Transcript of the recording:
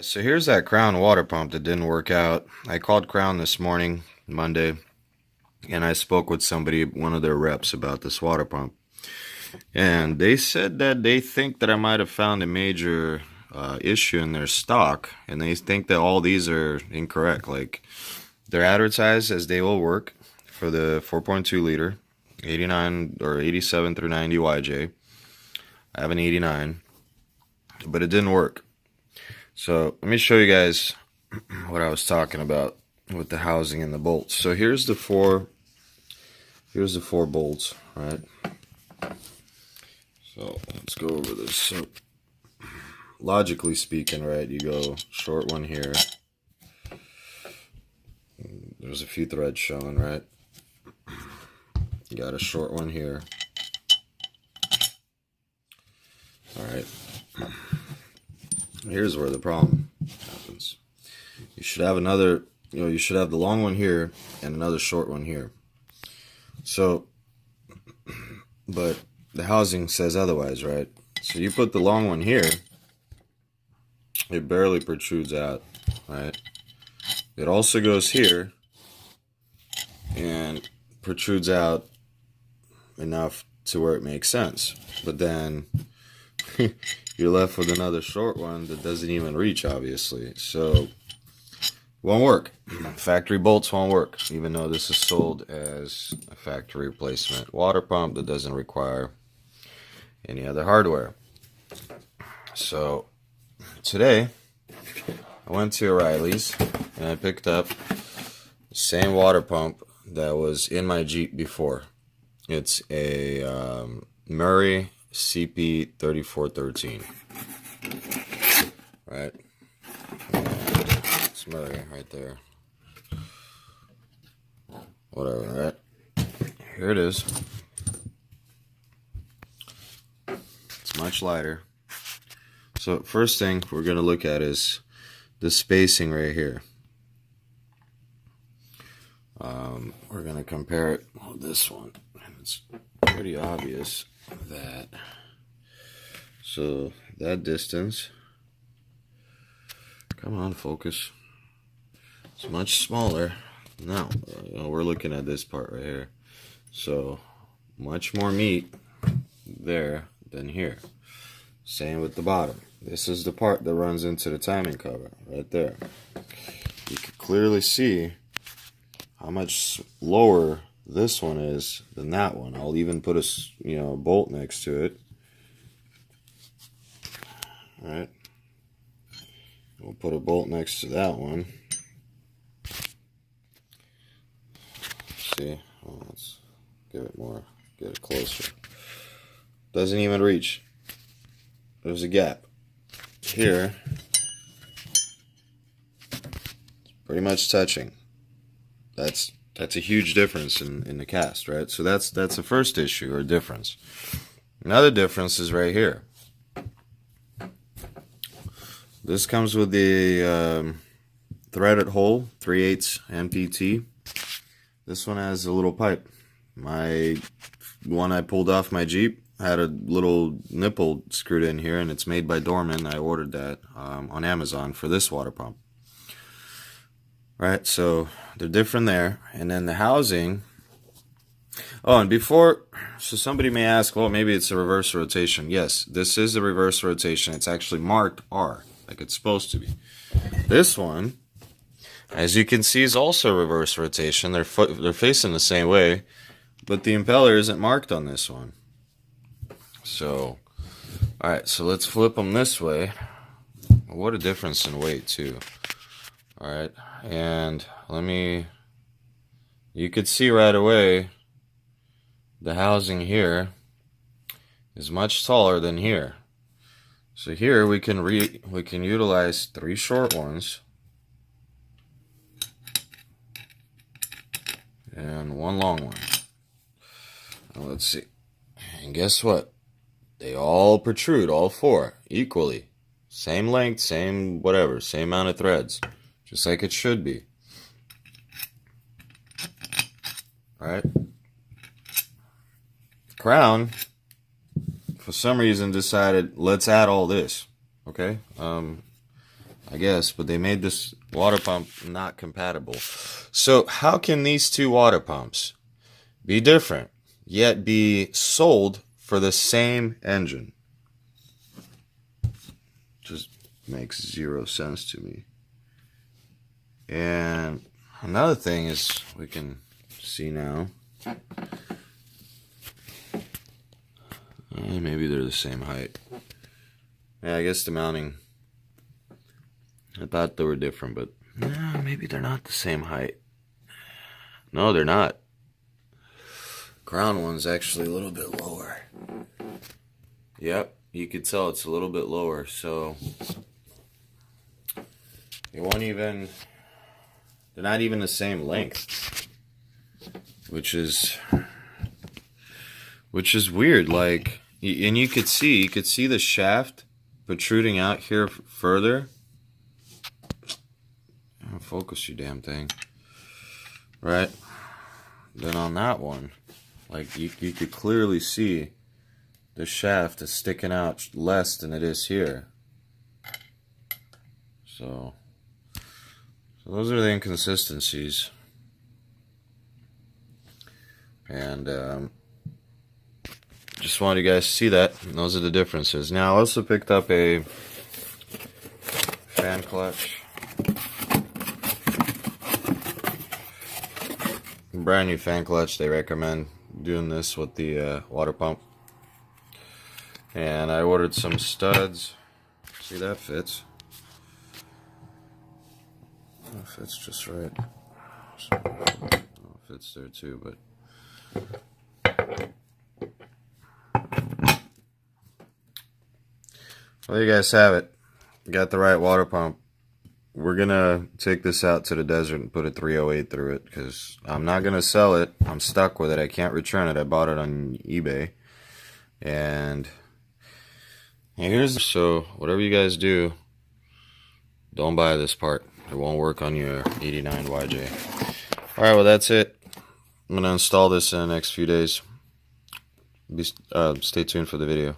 So here's that Crown water pump that didn't work out. I called Crown this morning, Monday, and I spoke with somebody, one of their reps, about this water pump. And they said that they think that I might have found a major issue in their stock, and they think that all these are incorrect. Like, they're advertised as they will work for the 4.2 liter, 89 or 87 through 90 YJ. I have an 89, but it didn't work. So let me show you guys what I was talking about with the housing and the bolts. So here's the four bolts, right? So let's go over this. So logically speaking, right, you go short one here. There's a few threads showing, right? You got a short one here. All right. Here's where the problem happens. You should have another, you should have the long one here and another short one here. So, but the housing says otherwise, right? So you put the long one here, it barely protrudes out, right? It also goes here and protrudes out enough to where it makes sense. But then you're left with another short one that doesn't even reach, obviously. So, won't work. Factory bolts won't work, even though this is sold as a factory replacement water pump that doesn't require any other hardware. So, today, I went to O'Reilly's and I picked up the same water pump that was in my Jeep before. It's a Murray CP3413. Right? And it's Murray right there. Whatever, right? Here it is. It's much lighter. So first thing we're going to look at is the spacing right here. We're going to compare it with this one. And it's pretty obvious that, so that distance, come on, focus, it's much smaller. Now, we're looking at this part right here. So much more meat there than here. Same with the bottom. This is the part that runs into the timing cover right there. You can clearly see how much lower this one is than that one. I'll even put a bolt next to it. All right. We'll put a bolt next to that one. See, let's give it more, get it closer. Doesn't even reach. There's a gap. Here, it's pretty much touching. That's a huge difference in the cast, right? So that's the first issue or difference. Another difference is right here. This comes with the threaded hole, 3/8 MPT. This one has a little pipe. My one I pulled off my Jeep had a little nipple screwed in here, and it's made by Dorman. I ordered that on Amazon for this water pump. Right, so they're different there. And then the housing. Oh, and so somebody may ask, well, maybe it's a reverse rotation. Yes, this is a reverse rotation. It's actually marked R, like it's supposed to be. This one, as you can see, is also reverse rotation. They're facing the same way, but the impeller isn't marked on this one. So, alright, so let's flip them this way. What a difference in weight, too. Alright, and you could see right away the housing here is much taller than here. So here we can utilize 3 short ones and 1 long one. Now let's see. And guess what? They all protrude, all 4, equally. Same length, same whatever, same amount of threads. Just like it should be. Alright? Crown, for some reason, decided, let's add all this. Okay? I guess, but they made this water pump not compatible. So how can these two water pumps be different, yet be sold for the same engine? Just makes zero sense to me. And another thing is, we can see now, maybe they're the same height. Yeah, I guess the mounting, I thought they were different, but maybe they're not the same height. No, they're not. Crown one's actually a little bit lower. Yep, you could tell it's a little bit lower, so it won't even, they're not even the same length, which is weird. Like, and you could see the shaft protruding out here further. Focus, you damn thing. Right? Then on that one, like, you could clearly see the shaft is sticking out less than it is here. So those are the inconsistencies. And just wanted you guys to see that. And those are the differences. Now I also picked up a fan clutch. Brand new fan clutch. They recommend doing this with the water pump. And I ordered some studs. See, that fits. That fits just right. So, it fits there too, but well, you guys have it. Got the right water pump. We're gonna take this out to the desert and put a 308 through it, because I'm not gonna sell it. I'm stuck with it. I can't return it. I bought it on eBay. And here's, so whatever you guys do, don't buy this part. It won't work on your 89 YJ. Alright, well, that's it. I'm gonna install this in the next few days. Stay tuned for the video.